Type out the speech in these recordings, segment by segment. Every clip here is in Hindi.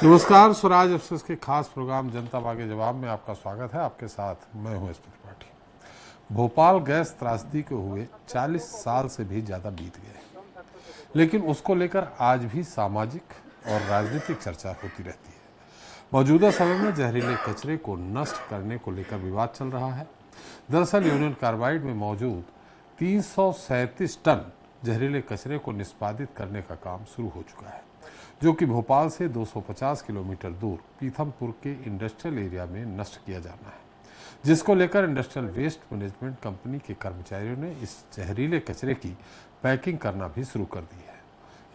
नमस्कार, स्वराज एक्सप्रेस के खास प्रोग्राम जनता मांगे जवाब में आपका स्वागत है। आपके साथ मैं हूं एसपी त्रिपाठी। भोपाल गैस त्रासदी के हुए 40 साल से भी ज़्यादा बीत गए, लेकिन उसको लेकर आज भी सामाजिक और राजनीतिक चर्चा होती रहती है। मौजूदा समय में जहरीले कचरे को नष्ट करने को लेकर विवाद चल रहा है। दरअसल यूनियन कार्बाइड में मौजूद 337 टन जहरीले कचरे को निष्पादित करने का काम शुरू हो चुका है, जो कि भोपाल से 250 किलोमीटर दूर पीथमपुर के इंडस्ट्रियल एरिया में नष्ट किया जाना है, जिसको लेकर इंडस्ट्रियल वेस्ट मैनेजमेंट कंपनी के कर्मचारियों ने इस जहरीले कचरे की पैकिंग करना भी शुरू कर दी है।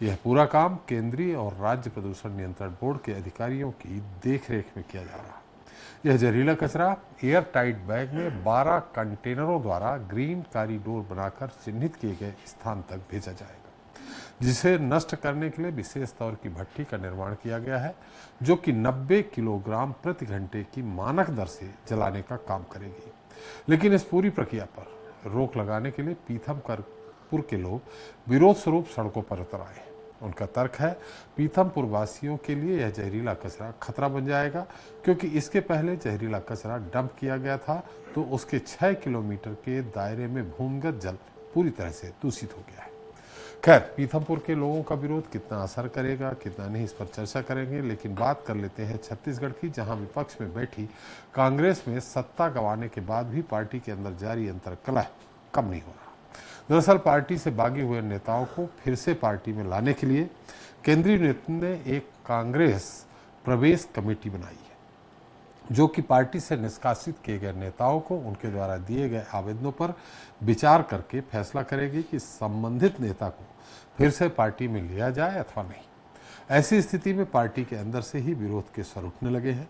यह पूरा काम केंद्रीय और राज्य प्रदूषण नियंत्रण बोर्ड के अधिकारियों की देखरेख में किया जा रहा है। यह जहरीला कचरा एयर टाइट बैग में 12 कंटेनरों द्वारा ग्रीन कॉरिडोर बनाकर चिन्हित किए गए स्थान तक भेजा जाएगा, जिसे नष्ट करने के लिए विशेष तौर की भट्टी का निर्माण किया गया है, जो कि 90 किलोग्राम प्रति घंटे की मानक दर से जलाने का काम करेगी। लेकिन इस पूरी प्रक्रिया पर रोक लगाने के लिए पीथमपुर के लोग विरोध स्वरूप सड़कों पर उतर आए। उनका तर्क है, पीथमपुर वासियों के लिए यह जहरीला कचरा खतरा बन जाएगा, क्योंकि इसके पहले जहरीला कचरा डंप किया गया था तो उसके 6 किलोमीटर के दायरे में भूमिगत जल पूरी तरह से दूषित हो गया है। खैर, पीथमपुर के लोगों का विरोध कितना असर करेगा, कितना नहीं, इस पर चर्चा करेंगे। लेकिन बात कर लेते हैं छत्तीसगढ़ की, जहां विपक्ष में बैठी कांग्रेस में सत्ता गंवाने के बाद भी पार्टी के अंदर जारी अंतर्कलह कम नहीं हो रहा। दरअसल पार्टी से बागी हुए नेताओं को फिर से पार्टी में लाने के लिए केंद्रीय नेतृत्व ने एक कांग्रेस प्रवेश कमेटी बनाई है, जो कि पार्टी से निष्कासित किए गए नेताओं को उनके द्वारा दिए गए आवेदनों पर विचार करके फैसला करेगी कि संबंधित नेता को फिर से पार्टी में लिया जाए अथवा नहीं। ऐसी स्थिति में पार्टी के अंदर से ही विरोध के स्वर उठने लगे हैं।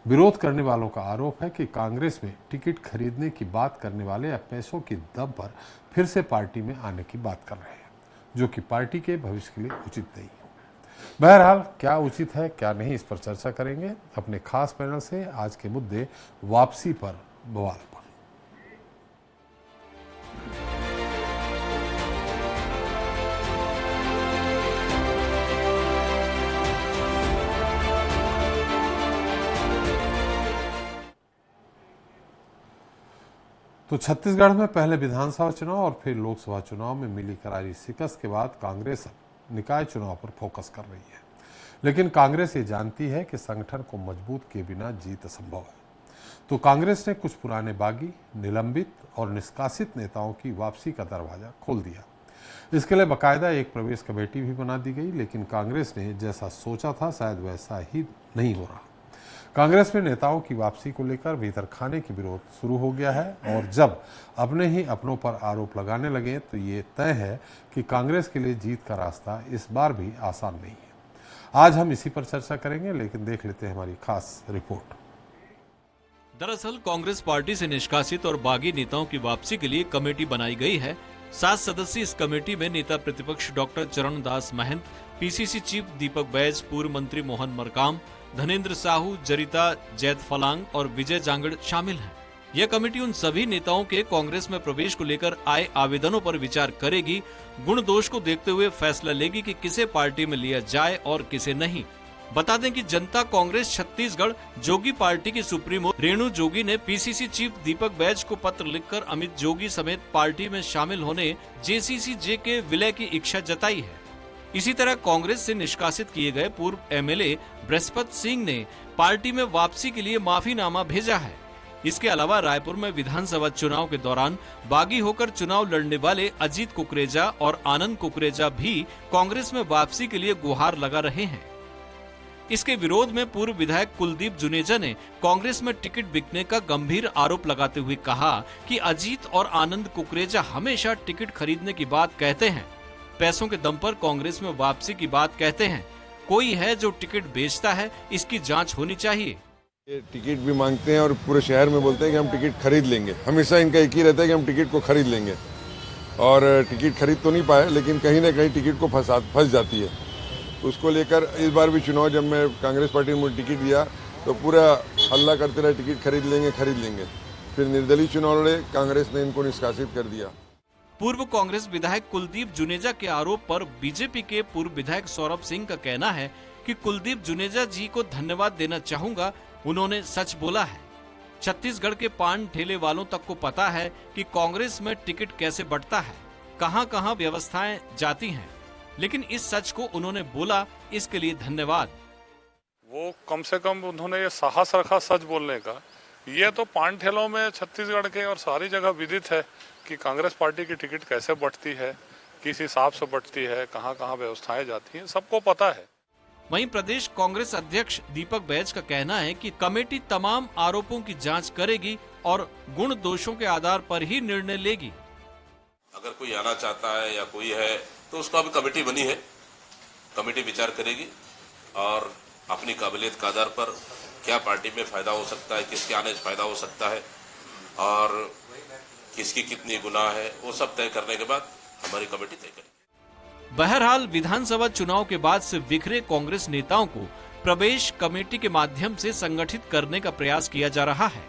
विरोध करने वालों का आरोप है कि कांग्रेस में टिकट खरीदने की बात करने वाले अब पैसों के दम पर फिर से पार्टी में आने की बात कर रहे हैं, जो कि पार्टी के भविष्य के लिए उचित नहीं है। बहरहाल क्या उचित है क्या नहीं, इस पर चर्चा करेंगे अपने खास पैनल से। आज के मुद्दे वापसी पर बवाल पर। तो छत्तीसगढ़ में पहले विधानसभा चुनाव और फिर लोकसभा चुनाव में मिली करारी शिकस्त के बाद कांग्रेस अब निकाय चुनाव पर फोकस कर रही है। लेकिन कांग्रेस ये जानती है कि संगठन को मजबूत किए बिना जीत असंभव है। तो कांग्रेस ने कुछ पुराने बागी, निलंबित और निष्कासित नेताओं की वापसी का दरवाजा खोल दिया। इसके लिए बाकायदा एक प्रवेश कमेटी भी बना दी गई, लेकिन कांग्रेस ने जैसा सोचा था शायद वैसा ही नहीं हो रहा। कांग्रेस में नेताओं की वापसी को लेकर भीतर खाने की विरोध शुरू हो गया है, और जब अपने ही अपनों पर आरोप लगाने लगे तो ये तय है कि कांग्रेस के लिए जीत का रास्ता इस बार भी आसान नहीं है। आज हम इसी पर चर्चा करेंगे, लेकिन देख लेते हैं हमारी खास रिपोर्ट। दरअसल कांग्रेस पार्टी से निष्कासित और बागी नेताओं की वापसी के लिए कमेटी बनाई गई है। 7 सदस्यीय इस कमेटी में नेता प्रतिपक्ष doctor Charandas Mahant, PCC chief Deepak Baij, पूर्व मंत्री मोहन मरकाम, धनेन्द्र साहू, जरिता जैतफलांग और विजय जांगड़ शामिल हैं। यह कमेटी उन सभी नेताओं के कांग्रेस में प्रवेश को लेकर आए आवेदनों पर विचार करेगी। गुण दोष को देखते हुए फैसला लेगी कि किसे पार्टी में लिया जाए और किसे नहीं। बता दें कि जनता कांग्रेस छत्तीसगढ़ जोगी पार्टी की सुप्रीमो रेणु जोगी ने पीसीसी चीफ दीपक बैज को पत्र लिखकर अमित जोगी समेत पार्टी में शामिल होने जेसीसी-जे के विलय की इच्छा जताई है। इसी तरह कांग्रेस से निष्कासित किए गए पूर्व एमएलए बृहस्पति सिंह ने पार्टी में वापसी के लिए माफीनामा भेजा है। इसके अलावा रायपुर में विधानसभा चुनाव के दौरान बागी होकर चुनाव लड़ने वाले अजीत कुकरेजा और आनंद कुकरेजा भी कांग्रेस में वापसी के लिए गुहार लगा रहे हैं। इसके विरोध में पूर्व विधायक कुलदीप जुनेजा ने कांग्रेस में टिकट बिकने का गंभीर आरोप लगाते हुए कहा कि अजीत और आनंद कुकरेजा हमेशा टिकट खरीदने की बात कहते हैं, पैसों के दम पर कांग्रेस में वापसी की बात कहते हैं। कोई है जो टिकट बेचता है, इसकी जांच होनी चाहिए। ये टिकट भी मांगते हैं और पूरे शहर में बोलते हैं कि हम टिकट खरीद लेंगे। हमेशा इनका एक ही रहता है कि हम टिकट को खरीद लेंगे, और टिकट खरीद तो नहीं पाए, लेकिन कहीं ना कहीं टिकट को फंस जाती है। उसको लेकर इस बार भी चुनाव जब मैं कांग्रेस पार्टी ने मुझे टिकट दिया तो पूरा हल्ला करते रहे, टिकट खरीद लेंगे। फिर निर्दलीय चुनाव लड़े, कांग्रेस ने इनको निष्कासित कर दिया। पूर्व कांग्रेस विधायक कुलदीप जुनेजा के आरोप पर बीजेपी के पूर्व विधायक सौरभ सिंह का कहना है कि कुलदीप जुनेजा जी को धन्यवाद देना चाहूंगा, उन्होंने सच बोला है। छत्तीसगढ़ के पान ठेले वालों तक को पता है कि कांग्रेस में टिकट कैसे बंटता है, कहां कहां व्यवस्थाएं जाती हैं, लेकिन इस सच को उन्होंने बोला, इसके लिए धन्यवाद। वो कम से कम उन्होंने ये साहस रखा सच बोलने का। ये तो पान ठेलों में छत्तीसगढ़ के और सारी जगह विदित है कि कांग्रेस पार्टी की टिकट कैसे बंटती है, किस हिसाब से बंटती है, कहां कहां व्यवस्थाएं जाती हैं, सबको पता है। वहीं प्रदेश कांग्रेस अध्यक्ष दीपक बैज का कहना है कि कमेटी तमाम आरोपों की जांच करेगी और गुण दोषों के आधार पर ही निर्णय लेगी। अगर कोई आना चाहता है या कोई है तो उसका अभी कमेटी बनी है, कमेटी विचार करेगी और अपनी काबिलियत के आधार पर क्या पार्टी में फायदा हो सकता है, किसके आने से फायदा हो सकता है और किसकी कितनी गुनाह है, वो सब तय करने के बाद हमारी कमेटी तय करेगी। बहरहाल विधानसभा चुनाव के बाद से बिखरे कांग्रेस नेताओं को प्रदेश कमेटी के माध्यम से संगठित करने का प्रयास किया जा रहा है।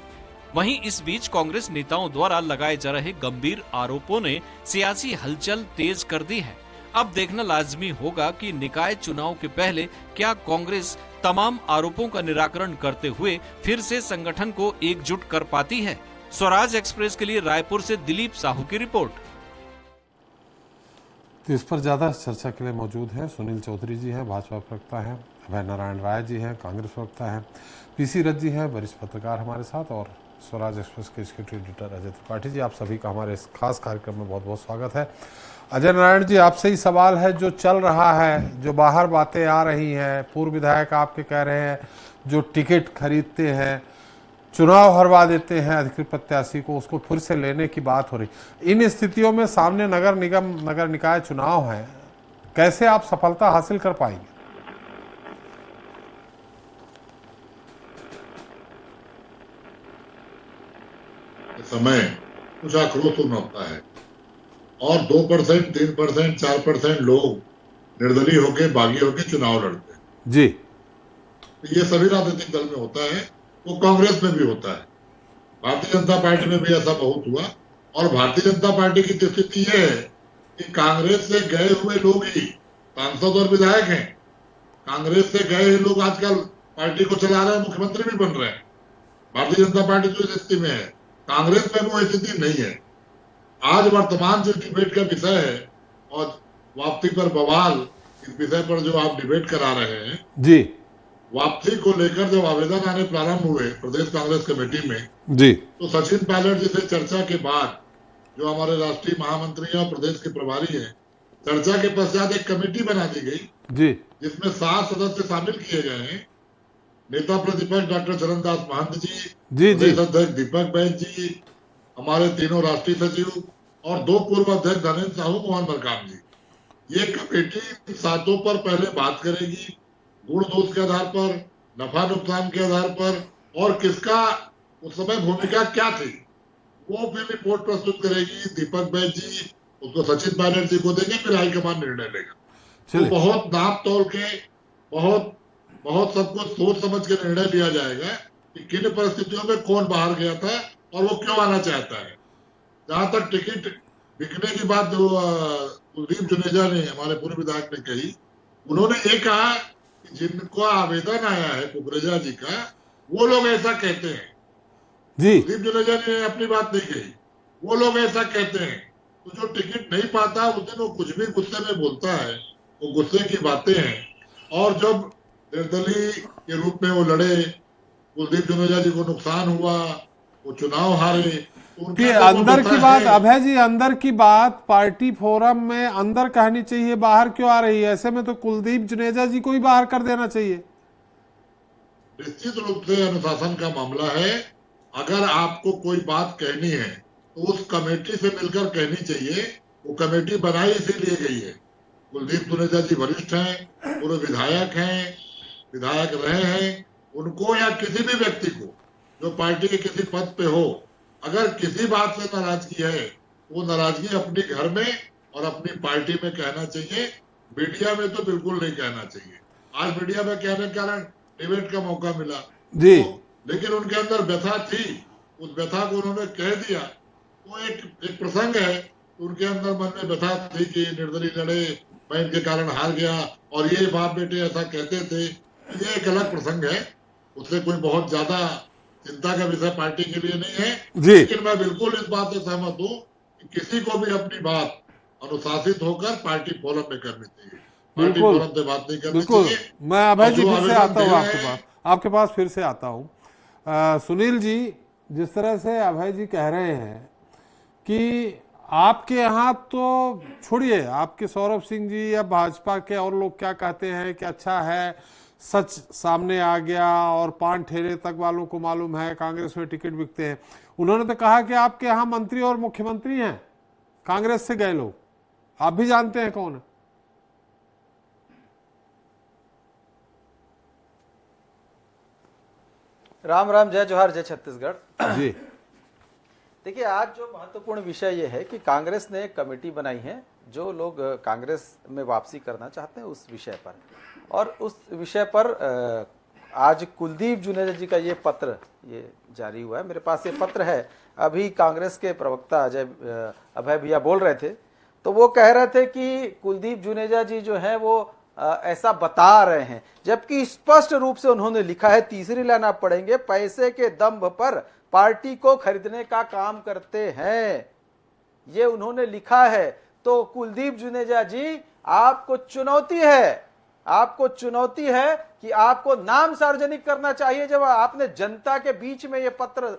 वहीं इस बीच कांग्रेस नेताओं द्वारा लगाए जा रहे गंभीर आरोपों ने सियासी हलचल तेज कर दी है। अब देखना लाजमी होगा कि निकाय चुनाव के पहले क्या कांग्रेस तमाम आरोपों का निराकरण करते हुए फिर से संगठन को एकजुट कर पाती है। स्वराज एक्सप्रेस के लिए रायपुर से दिलीप साहू की रिपोर्ट। तो इस पर ज्यादा चर्चा के लिए मौजूद हैं सुनील चौधरी जी हैं, भाजपा प्रवक्ता हैं, अभय नारायण राय जी हैं, कांग्रेस प्रवक्ता हैं, पीसी रथ जी हैं, वरिष्ठ पत्रकार हमारे साथ, और स्वराज एक्सप्रेस के एग्जीक्यूटिव एडिटर अजय त्रिपाठी जी। आप सभी का हमारे इस खास कार्यक्रम में बहुत बहुत स्वागत है। अजय नारायण जी, आपसे ही सवाल है, जो चल रहा है, जो बाहर बातें आ रही हैं, पूर्व विधायक आपके कह रहे हैं जो टिकट खरीदते हैं, चुनाव हरवा देते हैं अधिकृत प्रत्याशी को, उसको फिर से लेने की बात हो रही, इन स्थितियों में सामने नगर निगम नगर निकाय चुनाव है, कैसे आप सफलता हासिल कर पाएंगे? समय कुछ आक्रोश होना होता है और 2%, 3%, 4% लोग निर्दलीय होके, बागी होके चुनाव लड़ते हैं जी। तो ये सभी राजनीतिक दल में होता है, वो कांग्रेस में भी होता है, भारतीय जनता पार्टी में भी ऐसा बहुत हुआ। और भारतीय जनता पार्टी की स्थिति ये है कि कांग्रेस से गए हुए लोग ही सांसद और विधायक हैं। कांग्रेस से गए हुए लोग आजकल पार्टी को चला रहे हैं, मुख्यमंत्री भी बन रहे हैं। भारतीय जनता पार्टी जो स्थिति में है, कांग्रेस में वो स्थिति नहीं है। आज वर्तमान जो डिबेट का विषय है और वापसी पर बवाल, इस विषय पर जो आप डिबेट करा रहे हैं जी, वापसी को लेकर जब आवेदन आने प्रारंभ हुए प्रदेश कांग्रेस कमेटी में जी, तो सचिन पायलट जी से चर्चा के बाद, जो हमारे राष्ट्रीय महामंत्री और प्रदेश के प्रभारी हैं, चर्चा के पश्चात एक कमेटी बना दी गई जी, जिसमें 7 सदस्य शामिल किए गए हैं। नेता प्रतिपक्ष डॉक्टर चरणदास महंत जी, जी, प्रदेश अध्यक्ष दीपक बैज जी, हमारे तीनों राष्ट्रीय सचिव और 2 पूर्व अध्यक्ष धनेन्द्र साहू, मोहन मरकाम जी। ये कमेटी सातों पर पहले बात करेगी, गुण दोष के आधार पर, नफा नुकसान के आधार पर, और किसका उस समय भूमिका क्या थी, वो फिर रिपोर्ट प्रस्तुत करेगी। दीपक बैज जी उसको सचिन पायलट जी को देंगे, फिर हाईकमान निर्णय लेगा। तो बहुत नाप तोल के, बहुत सब कुछ सोच समझ के निर्णय लिया जाएगा कि किन परिस्थितियों में कौन बाहर गया था और वो क्यों आना चाहता है। जहां तक टिकट बिकने की बात जो कुलदीप जुनेजा ने, हमारे पूर्व विधायक ने कही, उन्होंने ये कहा कि जिनको आवेदन आया है कुकरेजा जी का, वो लोग ऐसा कहते हैं जी। कुलदीप जुनेजा ने अपनी बात नहीं कही, वो लोग ऐसा कहते हैं। तो जो टिकट नहीं पाता उस दिन वो कुछ भी गुस्से में बोलता है, वो गुस्से की बातें हैं। और जब निर्दलीय के रूप में वो लड़े, कुलदीप जुनेजा जी को नुकसान हुआ, वो चुनाव हारे, कि अंदर की बात, अभय जी, अंदर की बात पार्टी फोरम में अंदर कहनी चाहिए, बाहर क्यों आ रही है? ऐसे में तो कुलदीप जुनेजा जी को ही बाहर कर देना चाहिए। निश्चित रूप से अनुशासन का मामला है। अगर आपको कोई बात कहनी है तो उस कमेटी से मिलकर कहनी चाहिए। वो कमेटी बनाई इसीलिए गई है। कुलदीप जुनेजा जी वरिष्ठ हैं, पूर्व विधायक हैं, विधायक रहे हैं। उनको या किसी भी व्यक्ति को जो पार्टी के किसी पद पे हो, अगर किसी बात से नाराजगी है, वो नाराजगी अपने घर में और अपनी पार्टी में कहना चाहिए। मीडिया में तो बिल्कुल नहीं कहना चाहिए। आज मीडिया में कहने के कारण डिबेट का मौका मिला जी, लेकिन उनके अंदर व्यथा थी, उस व्यथा को उन्होंने कह दिया। तो एक प्रसंग है, उनके अंदर मन में व्यथा थी कि निर्दलीय लड़े, मैं इनके कारण हार गया और ये बाप बेटे ऐसा कहते थे, ये एक अलग प्रसंग है, उससे कोई बहुत ज्यादा चिंता का विषय पार्टी के लिए नहीं है। जी। लेकिन मैं बिल्कुल इस बात से सहमत हूँ कि किसी को भी अपनी बात अनुशासित होकर पार्टी फोरम में करनी चाहिए, पार्टी बिल्कुल। फोरम से बात नहीं करनी बिल्कुल। चाहिए। मैं अभय जी और जो फिर से आवेदन आता हूँ दिया आपके है- पास, आपके पास फिर से आता हूँ। सुनील जी, जिस तरह से अभय जी कह रहे हैं कि आपके यहाँ तो छोड़िए, आपके सौरभ सिंह जी या भाजपा के और लोग क्या कहते हैं कि अच्छा है, सच सामने आ गया और पान ठेले तक वालों को मालूम है कांग्रेस में टिकट बिकते हैं। उन्होंने तो कहा कि आपके यहाँ मंत्री और मुख्यमंत्री हैं कांग्रेस से गए लोग, आप भी जानते हैं कौन है। राम राम, जय जोहार, जय छत्तीसगढ़। जी। देखिए, आज जो महत्वपूर्ण विषय ये है कि कांग्रेस ने एक कमेटी बनाई है जो लोग कांग्रेस में वापसी करना चाहते हैं उस विषय पर, और उस विषय पर आज कुलदीप जुनेजा जी का ये पत्र ये जारी हुआ है। मेरे पास ये पत्र है। अभी कांग्रेस के प्रवक्ता अभय भैया बोल रहे थे, तो वो कह रहे थे कि कुलदीप जुनेजा जी जो है वो ऐसा बता रहे हैं, जबकि स्पष्ट रूप से उन्होंने लिखा है, तीसरी लाइन आप पढ़ेंगे, पैसे के दंभ पर पार्टी को खरीदने का काम करते हैं, ये उन्होंने लिखा है। तो कुलदीप जुनेजा जी, आपको चुनौती है, आपको चुनौती है कि आपको नाम सार्वजनिक करना चाहिए। जब आपने जनता के बीच में ये पत्र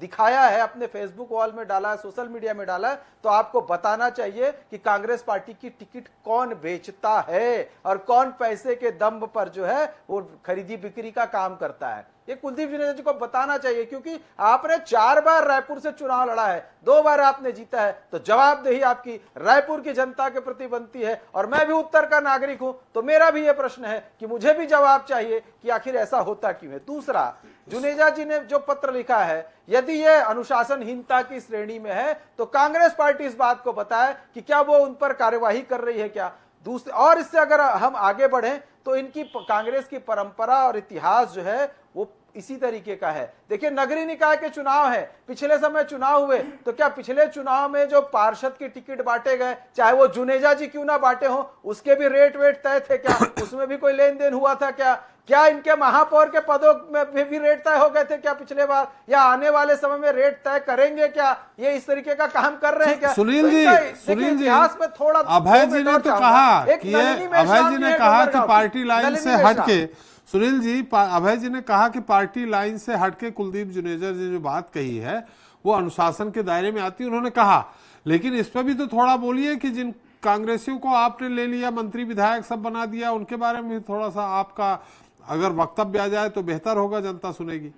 दिखाया है, अपने फेसबुक वॉल में डाला है, सोशल मीडिया में डाला है, तो आपको बताना चाहिए कि कांग्रेस पार्टी की टिकट कौन बेचता है और कौन पैसे के दम पर जो है वो खरीदी बिक्री का काम करता है। ये कुलदीप जुनेजा जी को बताना चाहिए, क्योंकि आपने 4 बार रायपुर से चुनाव लड़ा है, 2 बार आपने जीता है, तो जवाबदेही आपकी रायपुर की जनता के प्रति बनती है। और मैं भी उत्तर का नागरिक हूं, तो मेरा भी यह प्रश्न है कि मुझे भी जवाब चाहिए कि आखिर ऐसा होता क्यों है। दूसरा, जुनेजा जी ने जो पत्र लिखा है, यदि यह अनुशासनहीनता की श्रेणी में है, तो कांग्रेस पार्टी इस बात को बताए कि क्या वो उन पर कार्यवाही कर रही है क्या। दूसरे, और इससे अगर हम आगे बढ़ें तो इनकी कांग्रेस की परंपरा और इतिहास जो है वो इसी तरीके का है। देखिए, नगरीय निकाय के चुनाव है, पिछले समय चुनाव हुए, तो क्या पिछले चुनाव में जो पार्षद की टिकट बांटे गए, चाहे वो जुनेजा जी क्यों ना बांटे हो, उसके भी रेट वेट तय थे क्या? उसमें भी कोई लेन देन हुआ था क्या? क्या इनके महापौर के पदों में भी रेट तय हो गए थे क्या पिछले बार, या आने वाले समय में रेट तय करेंगे क्या? ये इस तरीके का काम कर रहे हैं क्या? सुनील जी, सुनील जी, इतिहास में थोड़ा अभय जी ने तो कहा कि अभय जी ने कहा कि पार्टी लाइन से हटके, सुनील जी, अभय जी ने कहा कि पार्टी लाइन से हटके कुलदीप जुनेजा जी जो बात कही है वो अनुशासन के दायरे में आती है, उन्होंने कहा। लेकिन इस पर भी तो थोड़ा बोलिए कि जिन कांग्रेसियों को आपने ले लिया, मंत्री विधायक सब बना दिया, उनके बारे में थोड़ा सा आपका अगर वक्तव्य आ जाए तो बेहतर होगा, जनता सुनेगी।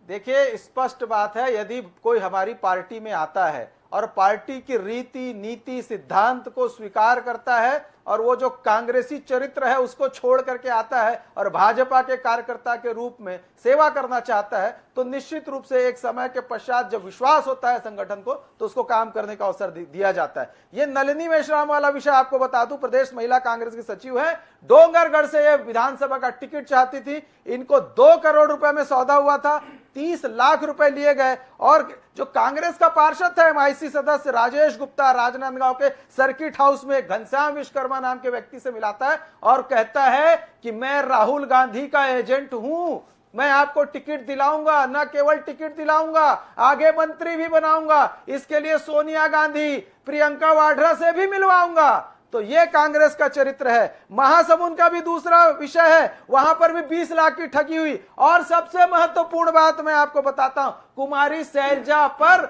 देखिए, स्पष्ट बात है, यदि कोई हमारी पार्टी में आता है और पार्टी की रीति नीति सिद्धांत को स्वीकार करता है और वो जो कांग्रेसी चरित्र है उसको छोड़ करके आता है और भाजपा के कार्यकर्ता के रूप में सेवा करना चाहता है, तो निश्चित रूप से एक समय के पश्चात जब विश्वास होता है संगठन को, तो उसको काम करने का अवसर दिया जाता है। ये नलिनी मेश्राम वाला विषय आपको बता दूं, प्रदेश महिला कांग्रेस की सचिव है, डोंगरगढ़ से ये विधानसभा का टिकट चाहती थी, इनको 2 करोड़ रुपए में सौदा हुआ था, 30 लाख रुपए लिए गए। और जो कांग्रेस का पार्षद था, MIC सदस्य राजेश गुप्ता, राजनांदगांव के सर्किट हाउस में घनश्याम विश्वकर्मा नाम के व्यक्ति से मिलाता है और कहता है कि मैं राहुल गांधी का एजेंट हूं, मैं आपको टिकट दिलाऊंगा, न केवल टिकट दिलाऊंगा, आगे मंत्री भी बनाऊंगा, इसके लिए सोनिया गांधी, प्रियंका वाड्रा से भी मिलवाऊंगा। तो ये कांग्रेस का चरित्र है। महासमुंद का भी दूसरा विषय है, वहां पर भी 20 लाख की ठगी हुई। और सबसे महत्वपूर्ण बात मैं आपको बताता हूं, कुमारी शैलजा पर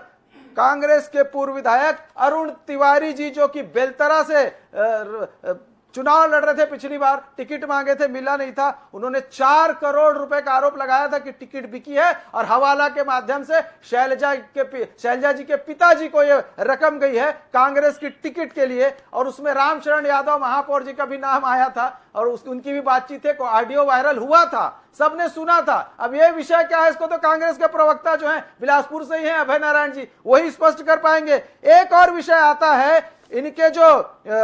कांग्रेस के पूर्व विधायक अरुण तिवारी जी, जो कि बेलतरा से चुनाव लड़ रहे थे, पिछली बार टिकट मांगे थे, मिला नहीं था, उन्होंने 4 करोड़ रुपए का आरोप लगाया था कि टिकट बिकी है और हवाला के माध्यम से शैलजा जी के पिताजी को यह रकम गई है कांग्रेस की टिकट के लिए। और उसमें रामचरण यादव महापौर जी का भी नाम आया था और उनकी भी बातचीत है, ऑडियो वायरल हुआ था, सबने सुना था। अब यह विषय क्या है, इसको तो कांग्रेस के प्रवक्ता जो हैं बिलासपुर से ही हैं, अभय नारायण जी, वही स्पष्ट कर पाएंगे। एक और विषय आता है, इनके जो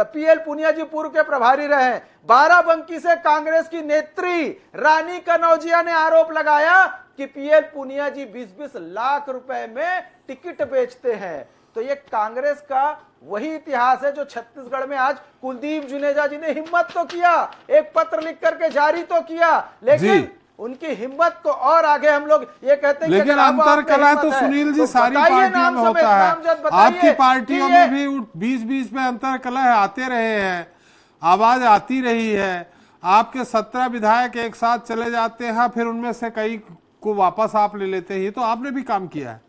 PL पुनिया जी पूर्व के प्रभारी रहे, बाराबंकी से कांग्रेस की नेत्री रानी कनौजिया ने आरोप लगाया कि PL पुनिया जी 20-20 लाख रुपए में टिकट बेचते हैं। तो ये कांग्रेस का वही इतिहास है जो छत्तीसगढ़ में आज कुलदीप जुनेजा जी ने हिम्मत तो किया, एक पत्र लिख करके जारी तो किया, लेकिन उनकी हिम्मत को और आगे हम लोग ये कहते हैं। लेकिन अंतर कला तो सुनील जी सारी पार्टियों में होता है, आपकी पार्टियों में भी 20-20 में अंतर कला है, आते रहे हैं, आवाज आती रही है। आपके 17 विधायक एक साथ चले जाते हैं, फिर उनमें से कई को वापस आप ले लेते हैं, तो आपने भी काम किया है।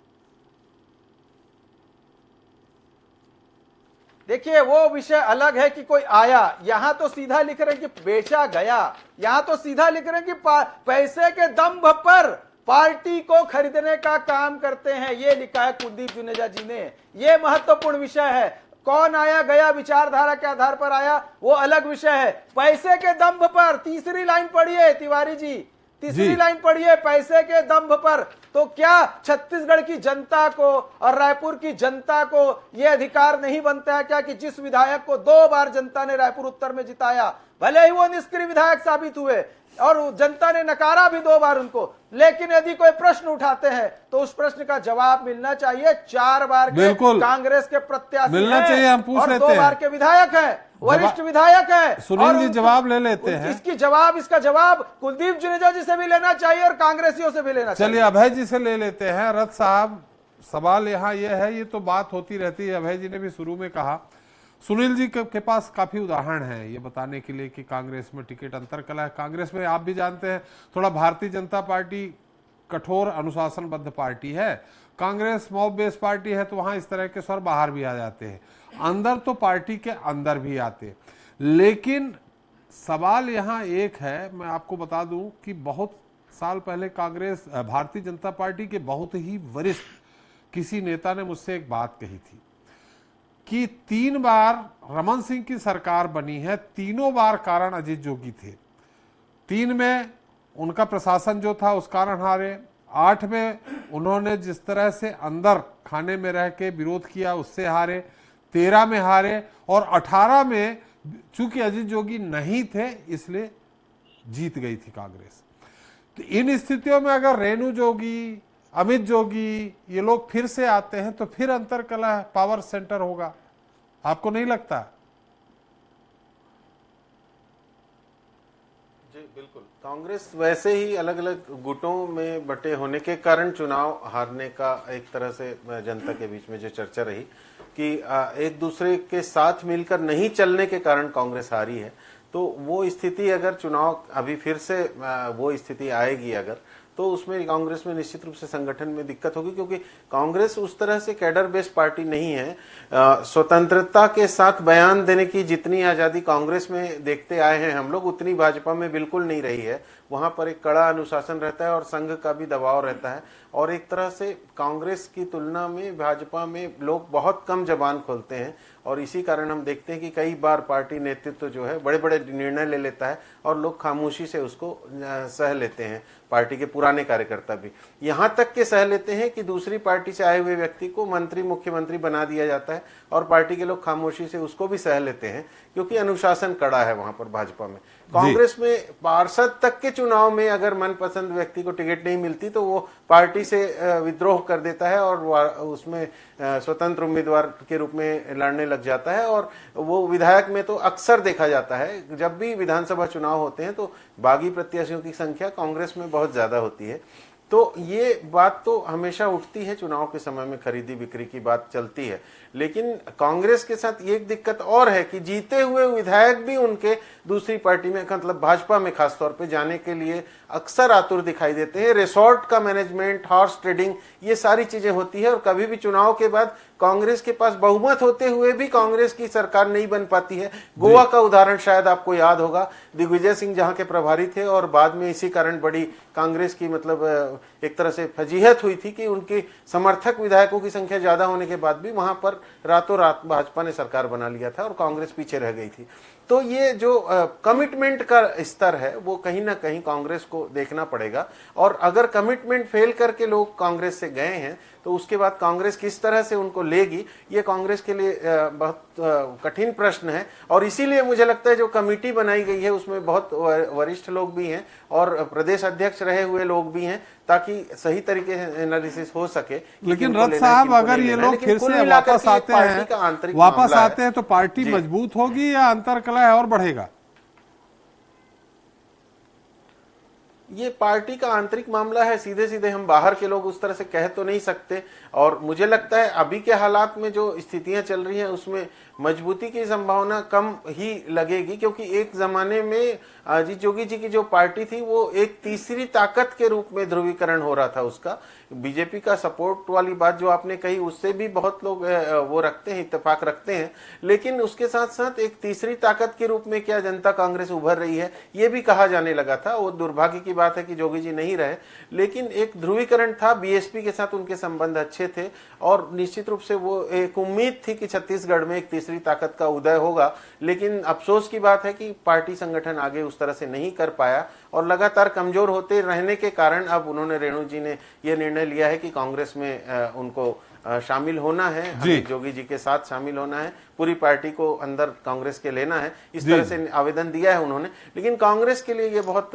देखिए वो विषय अलग है कि कोई आया, यहां तो सीधा लिख रहे हैं कि बेचा गया, यहां तो सीधा लिख रहे हैं कि पैसे के दम पर पार्टी को खरीदने का काम करते हैं, ये लिखा है कुलदीप जुनेजा जी ने। ये महत्वपूर्ण विषय है। कौन आया गया, विचारधारा के आधार पर आया, वो अलग विषय है। पैसे के दम पर, तीसरी लाइन पढ़िए तिवारी जी, तीसरी लाइन पढ़िए, पैसे के दम पर। तो क्या छत्तीसगढ़ की जनता को और रायपुर की जनता को यह अधिकार नहीं बनता है क्या कि जिस विधायक को 2 बार जनता ने रायपुर उत्तर में जिताया, भले ही वो निष्क्रिय विधायक साबित हुए और जनता ने नकारा भी 2 बार उनको, लेकिन यदि कोई प्रश्न उठाते हैं तो उस प्रश्न का जवाब मिलना चाहिए। 4 बार के कांग्रेस के प्रत्याशी मिलना चाहिए, हम पूछ लेते हैं। 2 बार के विधायक हैं, वरिष्ठ विधायक हैं, सुनील जी जवाब ले लेते हैं। इसका जवाब कुलदीप जुनेजा जी से भी लेना चाहिए और कांग्रेसियों से भी लेना चाहिए। चलिए अभय जी से ले लेते हैं। रथ साहब, सवाल यहाँ यह है, ये तो बात होती रहती है, अभय जी ने भी शुरू में कहा, सुनील जी के पास काफी उदाहरण है ये बताने के लिए कि कांग्रेस में टिकट अंतर कला है। कांग्रेस में आप भी जानते हैं थोड़ा भारतीय जनता पार्टी कठोर अनुशासनबद्ध पार्टी है, कांग्रेस मॉब बेस्ड पार्टी है, तो वहां इस तरह के स्वर बाहर भी आ जाते हैं, अंदर तो पार्टी के अंदर भी आते। लेकिन सवाल यहाँ एक है, मैं आपको बता दूं कि बहुत साल पहले कांग्रेस भारतीय जनता पार्टी के बहुत ही वरिष्ठ किसी नेता ने मुझसे एक बात कही थी कि 3 बार रमन सिंह की सरकार बनी है, तीनों बार कारण अजीत जोगी थे। 3 में उनका प्रशासन जो था उस कारण हारे, 8 में उन्होंने जिस तरह से अंदर खाने में रह के विरोध किया उससे हारे, 13 में हारे और 18 में चूंकि अजीत जोगी नहीं थे इसलिए जीत गई थी कांग्रेस। तो इन स्थितियों में अगर रेणु जोगी, अमित जोगी ये लोग फिर से आते हैं तो फिर अंतर कला पावर सेंटर होगा, आपको नहीं लगता? जी बिल्कुल, कांग्रेस वैसे ही अलग अलग गुटों में बटे होने के कारण चुनाव हारने का एक तरह से जनता के बीच में जो चर्चा रही कि एक दूसरे के साथ मिलकर नहीं चलने के कारण कांग्रेस हारी है। तो वो स्थिति अगर चुनाव अभी फिर से वो स्थिति आएगी अगर, तो उसमें कांग्रेस में निश्चित रूप से संगठन में दिक्कत होगी, क्योंकि कांग्रेस उस तरह से कैडर बेस्ड पार्टी नहीं है। स्वतंत्रता के साथ बयान देने की जितनी आजादी कांग्रेस में देखते आए हैं हम लोग, उतनी भाजपा में बिल्कुल नहीं रही है। वहां पर एक कड़ा अनुशासन रहता है और संघ का भी दबाव रहता है, और एक तरह से कांग्रेस की तुलना में भाजपा में लोग बहुत कम जबान खोलते हैं, और इसी कारण हम देखते हैं कि कई बार पार्टी नेतृत्व जो है बड़े बड़े निर्णय ले लेता है और लोग खामोशी से उसको सह लेते हैं। पार्टी के पुराने कार्यकर्ता भी यहाँ तक के सह लेते हैं कि दूसरी पार्टी से आए हुए व्यक्ति को मंत्री मुख्यमंत्री बना दिया जाता है और पार्टी के लोग खामोशी से उसको भी सह लेते हैं, क्योंकि अनुशासन कड़ा है वहां पर भाजपा में। कांग्रेस में पार्षद तक के चुनाव में अगर मनपसंद व्यक्ति को टिकट नहीं मिलती तो वो पार्टी से विद्रोह कर देता है और उसमें स्वतंत्र उम्मीदवार के रूप में लड़ने लग जाता है। और वो विधायक में तो अक्सर देखा जाता है, जब भी विधानसभा चुनाव होते हैं तो बागी प्रत्याशियों की संख्या कांग्रेस में बहुत ज्यादा होती है। तो ये बात तो हमेशा उठती है, चुनाव के समय में खरीदी बिक्री की बात चलती है। लेकिन कांग्रेस के साथ एक दिक्कत और है कि जीते हुए विधायक भी उनके दूसरी पार्टी में, मतलब भाजपा में खासतौर पे जाने के लिए अक्सर आतुर दिखाई देते हैं। रिसोर्ट का मैनेजमेंट, हॉर्स ट्रेडिंग, ये सारी चीजें होती है, और कभी भी चुनाव के बाद कांग्रेस के पास बहुमत होते हुए भी कांग्रेस की सरकार नहीं बन पाती है। गोवा का उदाहरण शायद आपको याद होगा, दिग्विजय सिंह जहां के प्रभारी थे और बाद में इसी कारण बड़ी कांग्रेस की मतलब एक तरह से फजीहत हुई थी कि उनके समर्थक विधायकों की संख्या ज्यादा होने के बाद भी वहां पर रातों रात भाजपा ने सरकार बना लिया था और कांग्रेस पीछे रह गई थी। तो ये जो कमिटमेंट का स्तर है वो कहीं ना कहीं कांग्रेस को देखना पड़ेगा, और अगर कमिटमेंट फेल करके लोग कांग्रेस से गए हैं तो उसके बाद कांग्रेस किस तरह से उनको लेगी, ये कांग्रेस के लिए बहुत कठिन प्रश्न है। और इसीलिए मुझे लगता है जो कमेटी बनाई गई है उसमें बहुत वरिष्ठ लोग भी हैं और प्रदेश अध्यक्ष रहे हुए लोग भी हैं, ताकि सही तरीके से एनालिसिस हो सके। लेकिन रथ साहब, अगर ये लोग फिर से वापस आते हैं तो पार्टी मजबूत होगी या अंतरकलह और बढ़ेगा? ये पार्टी का आंतरिक मामला है, सीधे सीधे हम बाहर के लोग उस तरह से कह तो नहीं सकते। और मुझे लगता है अभी के हालात में जो स्थितियां चल रही हैं उसमें मजबूती की संभावना कम ही लगेगी, क्योंकि एक जमाने में अजीत जोगी जी की जो पार्टी थी वो एक तीसरी ताकत के रूप में ध्रुवीकरण हो रहा था उसका। बीजेपी का सपोर्ट वाली बात जो आपने कही उससे भी बहुत लोग वो रखते हैं, इत्तेफाक रखते हैं, लेकिन उसके साथ साथ एक तीसरी ताकत के रूप में क्या जनता कांग्रेस उभर रही है ये भी कहा जाने लगा था। वो दुर्भाग्य की बात है कि जोगी जी नहीं रहे, लेकिन एक ध्रुवीकरण था, बीएसपी के साथ उनके संबंध अच्छे थे और निश्चित रूप से वो एक उम्मीद थी कि छत्तीसगढ़ में एक तीसरी ताकत का उदय होगा। लेकिन अफसोस की बात है कि पार्टी संगठन आगे उस तरह से नहीं कर पाया और लगातार कमजोर होते रहने के कारण अब उन्होंने, रेणु जी ने यह निर्णय लिया है कि कांग्रेस में उनको शामिल होना है, अमित जोगी जी के साथ शामिल होना है, पूरी पार्टी को अंदर कांग्रेस के लेना है, इस तरह से आवेदन दिया है उन्होंने। लेकिन कांग्रेस के लिए ये बहुत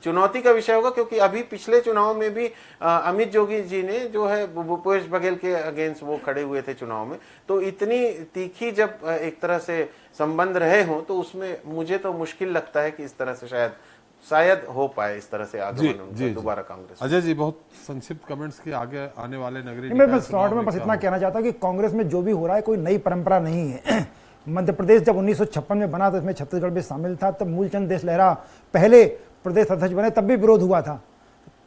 चुनौती का विषय होगा, क्योंकि अभी पिछले चुनाव में भी अमित जोगी जी ने जो है भूपेश बघेल के अगेंस्ट वो खड़े हुए थे चुनाव में। तो इतनी तीखी जब एक तरह से संबंध रहे हों तो उसमें मुझे तो मुश्किल लगता है कि इस तरह से शायद हो पाए इस तरह से आगे दोबारा कांग्रेस। अजय जी, बहुत संक्षिप्त कमेंट्स के आगे आने वाले नगरीय मैं शॉर्ट में बस इतना कहना चाहता हूं कि कांग्रेस में जो भी हो रहा है कोई नई परंपरा नहीं है। मध्य प्रदेश जब 1956 में बना तो इसमें छत्तीसगढ़ भी शामिल था, तब मूलचंद देश लहरा पहले प्रदेश अध्यक्ष बने, तब भी विरोध हुआ था।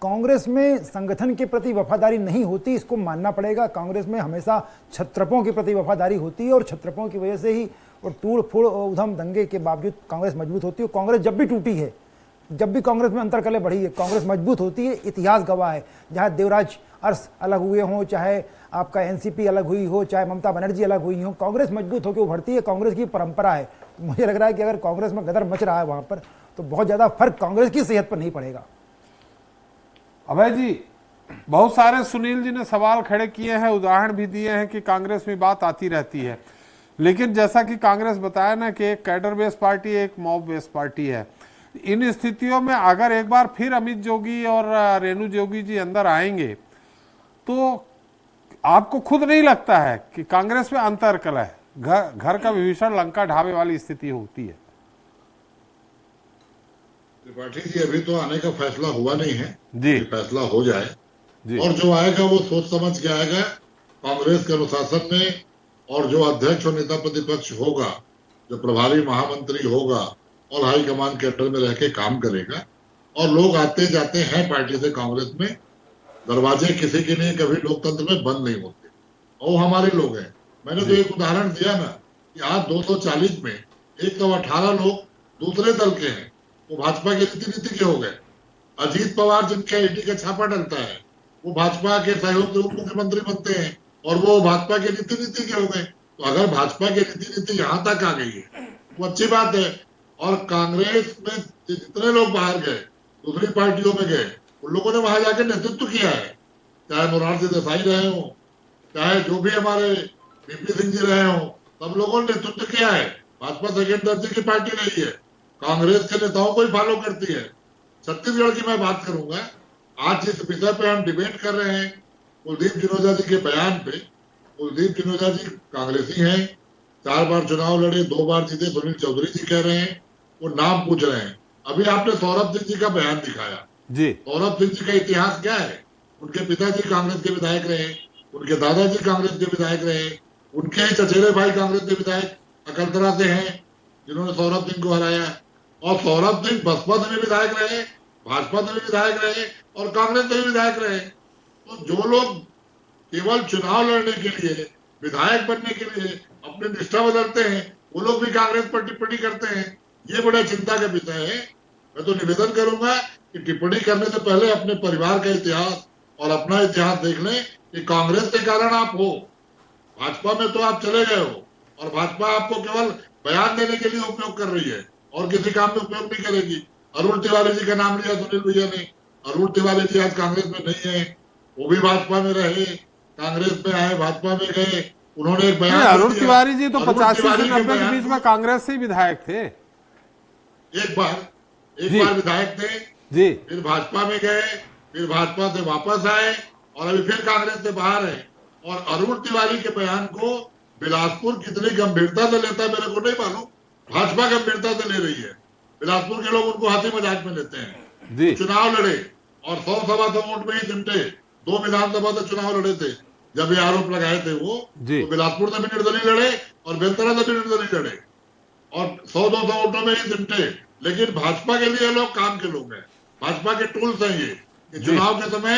कांग्रेस में संगठन के प्रति वफादारी नहीं होती, इसको मानना पड़ेगा। कांग्रेस में हमेशा छत्रपों के प्रति वफादारी होती है और छत्रपों की वजह से ही और तोड़ फोड़ उधम दंगे के बावजूद कांग्रेस मजबूत होती है। कांग्रेस जब भी टूटी है, जब भी कांग्रेस में अंतरकलह बढ़ी है, कांग्रेस मजबूत होती है। इतिहास गवाह है, जहां देवराज अरस अलग हुए हों, चाहे आपका एनसीपी अलग हुई हो, चाहे ममता बनर्जी अलग हुई हो, कांग्रेस मजबूत होकर उभरती है। कांग्रेस की परंपरा है। मुझे लग रहा है कि अगर कांग्रेस में गदर मच रहा है वहां पर, तो बहुत ज्यादा फर्क कांग्रेस की सेहत पर नहीं पड़ेगा। अभय जी, बहुत सारे सुनील जी ने सवाल खड़े किए हैं, उदाहरण भी दिए हैं कि कांग्रेस में बात आती रहती है, लेकिन जैसा कि कांग्रेस बताया ना कि एक कैडर बेस्ड पार्टी, एक मॉब बेस्ड पार्टी है। इन स्थितियों में अगर एक बार फिर अमित जोगी और रेणु जोगी जी अंदर आएंगे तो आपको खुद नहीं लगता है कि कांग्रेस में अंतरकलह है, घर का विभीषण लंका ढाबे वाली स्थिति होती है? त्रिपाठी जी, अभी तो आने का फैसला हुआ नहीं है जी, फैसला हो जाए जी। और जो आएगा वो सोच समझ के आएगा कांग्रेस के अनुशासन में, और जो अध्यक्ष और नेता प्रतिपक्ष होगा, जो प्रभारी महामंत्री होगा और हाईकमान के अंडर में रह के काम करेगा। और लोग आते जाते हैं पार्टी से कांग्रेस में, दरवाजे किसी के लिए कभी लोकतंत्र में बंद नहीं होते, और हमारे लोग हैं। मैंने तो एक उदाहरण दिया ना कि आज 240 में 118 लोग दूसरे दल के हैं, वो भाजपा के नीति के हो गए। अजीत पवार जिनका ईडी का छापा डलता है वो भाजपा के सहयोग से उप मुख्यमंत्री बनते हैं और वो भाजपा के नीति के हो गए। तो अगर भाजपा के नीति यहाँ तक आ गई है वो अच्छी बात है। और कांग्रेस में जितने लोग बाहर गए, दूसरी पार्टियों में गए, उन लोगों ने वहां जाकर नेतृत्व किया है, चाहे मोरारजी देसाई रहे हो, चाहे जो भी हमारे वीपी सिंह जी रहे हो, सब लोगों ने नेतृत्व किया है। भाजपा सेकेंड दर्जे की पार्टी नहीं है, कांग्रेस के नेताओं को ही फॉलो करती है। छत्तीसगढ़ की मैं बात करूंगा, आज जिस विषय पे हम डिबेट कर रहे हैं, कुलदीप चिनोजा जी के बयान पे, कुलदीप चिनोजा जी कांग्रेसी हैं, 4 बार चुनाव लड़े, 2 बार जीते। सुनील चौधरी जी कह रहे हैं, वो नाम पूछ रहे हैं। अभी आपने सौरभ सिंह जी का बयान दिखाया जी। सौरभ सिंह जी का इतिहास क्या है? उनके पिताजी कांग्रेस के विधायक रहे, उनके दादाजी कांग्रेस के विधायक रहे, उनके चचेरे भाई कांग्रेस के विधायक अकलतरा से हैं जिन्होंने सौरभ सिंह को हराया। और सौरभ सिंह बसपा से भी विधायक रहे, भाजपा से भी विधायक रहे और कांग्रेस से भी विधायक रहे। तो जो लोग केवल चुनाव लड़ने के लिए, विधायक बनने के लिए अपनी निष्ठा बदलते हैं, वो लोग भी कांग्रेस पर टिप्पणी करते हैं। ये बड़ा चिंता का विषय है। मैं तो निवेदन करूंगा कि टिप्पणी करने से पहले अपने परिवार का इतिहास और अपना इतिहास देख लें कि कांग्रेस के कारण आप हो, भाजपा में तो आप चले गए हो और भाजपा आपको केवल बयान देने के लिए उपयोग कर रही है और किसी काम में उपयोग नहीं करेगी। अरुण तिवारी जी का नाम लिया सुनील भैया ने। अरुण तिवारी जी आज कांग्रेस में नहीं है, वो भी भाजपा में रहे, कांग्रेस में आए, भाजपा में गए, उन्होंने एक बयान अरुण दिया। तिवारी जी तो अरुण 85 से तिवारी के 90 के बयान बीच को में कांग्रेस से ही विधायक थे। एक बार जी। विधायक थे, जी फिर भाजपा में गए, फिर भाजपा से वापस आए और अभी फिर कांग्रेस से बाहर है। और अरुण तिवारी के बयान को बिलासपुर कितनी गंभीरता से लेता है मेरे को नहीं मालूम, भाजपा गंभीरता से ले रही है। बिलासपुर के लोग उनको हंसी मजाक में लेते हैं। जी चुनाव लड़े और 100 सवा 100 वोट में ही चिमटे, 2 विधानसभा से चुनाव लड़े थे जब ये आरोप लगाए थे वो। जी। तो बिलासपुर से भी निर्दलीय लड़े और बेलतरा से भी निर्दलीय लड़े और 100-200 वोटों में ही चिमटे। लेकिन भाजपा के लिए लोग काम के लोग हैं, भाजपा के टूल्स हैं ये, कि चुनाव के समय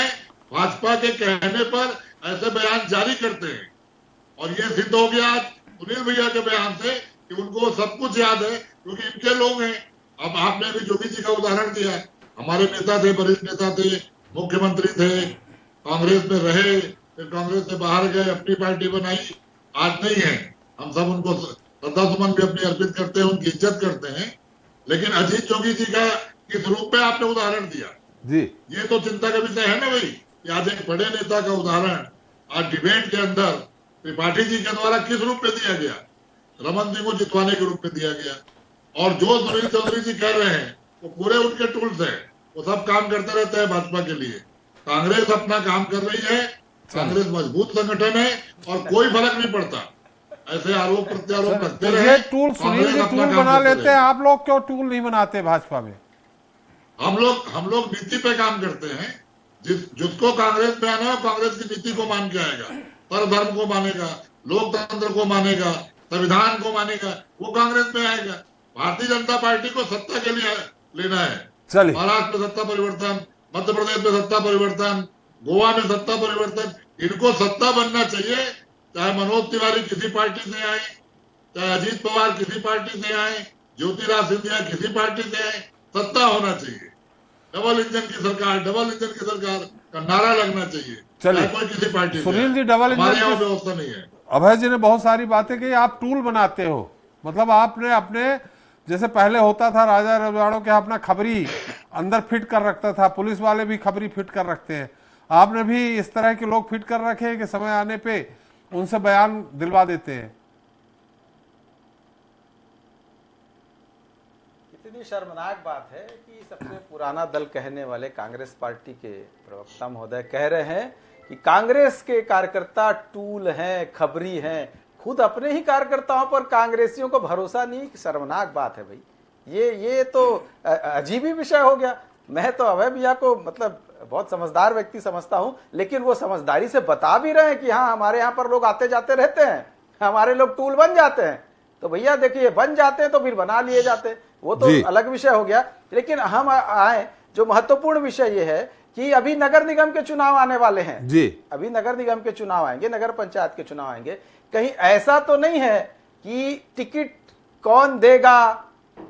भाजपा के कहने पर ऐसे बयान जारी करते हैं। और ये सिद्ध हो गया सुनील भैया के बयान से कि उनको सब कुछ याद है, क्योंकि इनके लोग हैं। अब आपने भी जोगी जी का उदाहरण दिया, हमारे नेता थे, वरिष्ठ नेता थे, मुख्यमंत्री थे, कांग्रेस में रहे, फिर कांग्रेस से बाहर गए, अपनी पार्टी बनाई, आज नहीं है। हम सब उनको श्रद्धा सुमन भी अपनी अर्पित करते हैं, उनकी इज्जत करते हैं। लेकिन अजीत जोगी जी का किस रूप में आपने उदाहरण दिया, जी ये तो चिंता का विषय है ना भाई, कि आज एक बड़े नेता का उदाहरण आज डिबेट के अंदर त्रिपाठी जी के द्वारा किस रूप में दिया गया, रमन सिंह को जितवाने के रूप में दिया गया। और जो सुनील चौधरी जी कर रहे हैं वो पूरे उनके टूल्स है, वो सब काम करते रहते हैं भाजपा के लिए। कांग्रेस अपना काम कर रही है, कांग्रेस मजबूत संगठन है और कोई फर्क नहीं पड़ता, ऐसे आरोप प्रत्यारोप करते रहे। ये टूल सुनील जी टूल बना लेते हैं, आप लोग क्यों टूल नहीं बनाते भाजपा में? हम लोग नीति पे काम करते हैं। जिसको कांग्रेस में आना है कांग्रेस की नीति को मान के आएगा, परधर्म को मानेगा, लोकतंत्र को मानेगा, संविधान को मानेगा, वो कांग्रेस में आएगा। भारतीय जनता पार्टी को सत्ता के लिए लेना है। चलिए, महाराष्ट्र में सत्ता परिवर्तन, मध्य प्रदेश में सत्ता परिवर्तन, गोवा में सत्ता परिवर्तन, इनको सत्ता बनना चाहिए। चाहे मनोज तिवारी किसी पार्टी से आए, चाहे अजीत पवार किसी पार्टी से आए, ज्योतिराज सिंधिया किसी पार्टी से आए, सत्ता होना चाहिए। डबल इंजन की सरकार का नारा लगना चाहिए। चलिए, कोई किसी party Sunil ji double engine हमारे यहाँ की व्यवस्था नहीं है। अभय जी ने बहुत सारी बातें कही, आप टूल बनाते हो, मतलब आपने अपने जैसे पहले होता था राजा रजवाड़ों के अपना खबरी अंदर फिट कर रखता था, पुलिस वाले भी खबरी फिट कर रखते हैं, आपने भी इस तरह के लोग फिट कर रखे हैं कि समय आने पे उनसे बयान दिलवा देते हैं। कितनी शर्मनाक बात है कि सबसे पुराना दल कहने वाले कांग्रेस पार्टी के प्रवक्ता महोदय कह रहे हैं कि कांग्रेस के कार्यकर्ता टूल हैं, खबरी हैं। खुद अपने ही कार्यकर्ताओं पर कांग्रेसियों को भरोसा नहीं, शर्मनाक बात है भाई। ये तो अजीब ही विषय हो गया। मैं तो अभय भैया को मतलब बहुत समझदार व्यक्ति समझता हूं, लेकिन वो समझदारी से बता भी रहे हैं कि हाँ हमारे यहाँ पर लोग आते जाते रहते हैं, हमारे लोग टूल बन जाते हैं। तो भैया देखिए, बन जाते हैं तो फिर बना लिए जाते हैं, वो तो अलग विषय हो गया। लेकिन हम आए, जो महत्वपूर्ण विषय ये है कि अभी नगर निगम के चुनाव आने वाले हैं जी, अभी नगर निगम के चुनाव आएंगे, नगर पंचायत के चुनाव आएंगे। कहीं ऐसा तो नहीं है कि टिकट कौन देगा,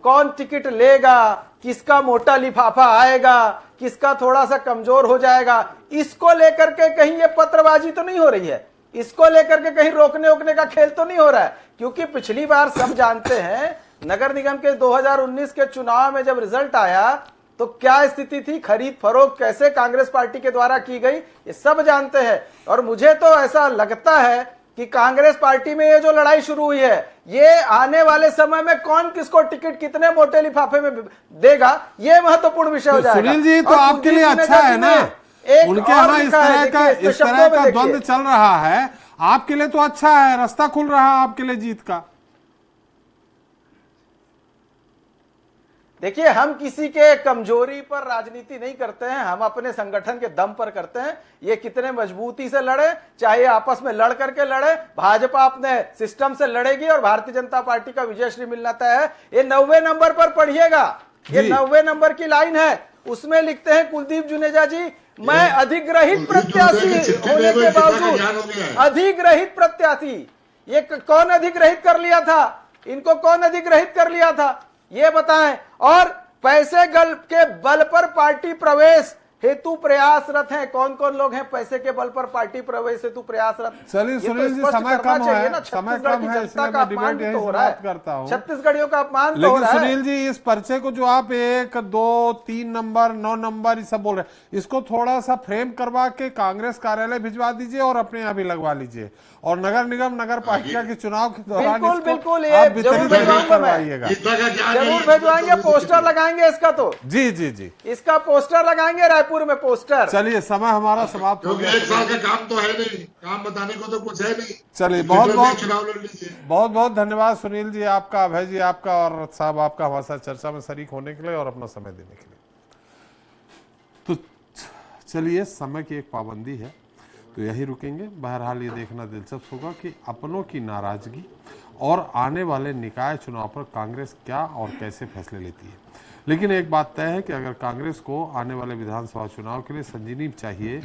कौन टिकट लेगा, किसका मोटा लिफाफा आएगा, किसका थोड़ा सा कमजोर हो जाएगा, इसको लेकर के कहीं ये पत्रबाजी तो नहीं हो रही है, इसको लेकर के कहीं रोकने का खेल तो नहीं हो रहा है। क्योंकि पिछली बार सब जानते हैं नगर निगम के 2019 के चुनाव में जब रिजल्ट आया तो क्या स्थिति थी, खरीद फरोख्त कैसे कांग्रेस पार्टी के द्वारा की गई, ये सब जानते हैं। और मुझे तो ऐसा लगता है कि कांग्रेस पार्टी में ये जो लड़ाई शुरू हुई है, ये आने वाले समय में कौन किसको टिकट कितने मोटे लिफाफे में देगा, ये महत्वपूर्ण विषय हो जाएगा। सुनील जी, तो आपके लिए अच्छा है ना, उनके यहाँ इस तरह का द्वंद्व चल रहा है, आपके लिए तो अच्छा है, रास्ता खुल रहा है आपके लिए जीत का। देखिए, हम किसी के कमजोरी पर राजनीति नहीं करते हैं, हम अपने संगठन के दम पर करते हैं। ये कितने मजबूती से लड़े, चाहे आपस में लड़ करके लड़े, भाजपा अपने सिस्टम से लड़ेगी और भारतीय जनता पार्टी का विजयश्री मिलना तय है। ये 90 नंबर पर पढ़िएगा, ये 90 नंबर की लाइन है, उसमें लिखते हैं कुलदीप जुनेजा जी, मैं अधिग्रहित प्रत्याशी होने के बावजूद, अधिग्रहित प्रत्याशी, ये कौन अधिग्रहित कर लिया था, इनको कौन अधिग्रहित कर लिया था ये बताएं। और पैसे के बल पर पार्टी प्रवेश, हेतु प्रयासरत हैं? कौन कौन लोग हैं पैसे के बल पर पार्टी प्रवेश हेतु प्रयासरत? चलिए ये तो सुनील जी, स्पष्ट समय करना कम चाहिए है, ना। समय छत्तीसगढ़ कम की है, जनता इसलिए का मैं अपमान डिबेट भी यहीं तो हो रहा समाप्त है, करता हूं। छत्तीसगढ़ियों का अपमान तो हो लेकिन रहा है। सुनील जी, इस पर्चे को जो आप 1, 2, 3 नंबर, 9 नंबर ये सब बोल रहे हैं, इसको थोड़ा सा फ्रेम करवा के कांग्रेस कार्यालय भिजवा दीजिए और अपने यहाँ भी लगवा लीजिए, और नगर निगम, नगर पालिका के चुनाव के दौरान बिल्कुल, इसको बिल्कुल, ये आप जरूर वितरित भिजवाऊंगा करवाइएगा। गीता का क्या जरूर भेजवाएंगे, पोस्टर लगाएंगे इसका, तो जी जी जी, इसका पोस्टर लगाएंगे रायपुर में, पोस्टर। चलिए समय हमारा समाप्त हो क्योंकि गया। 1 साल का काम तो है नहीं, काम बताने को तो कुछ है नहीं। चलिए, बहुत बहुत चुनाव लड़ लीजिए। बहुत बहुत धन्यवाद सुनील जी आपका, अभय जी आपका, और साहब आपका हमारे साथ चर्चा में शरीक होने के लिए और अपना समय देने के लिए। तो चलिए, समय की एक पाबंदी है तो यही रुकेंगे। बहरहाल ये देखना दिलचस्प होगा कि अपनों की नाराजगी और आने वाले निकाय चुनाव पर कांग्रेस क्या और कैसे फैसले लेती है। लेकिन एक बात तय है कि अगर कांग्रेस को आने वाले विधानसभा चुनाव के लिए संजीवनी चाहिए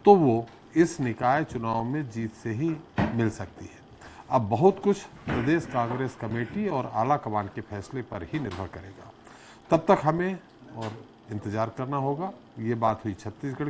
तो वो इस निकाय चुनाव में जीत से ही मिल सकती है। अब बहुत कुछ प्रदेश कांग्रेस कमेटी और आला कमान के फैसले पर ही निर्भर करेगा। तब तक हमें और इंतजार करना होगा। ये बात हुई छत्तीसगढ़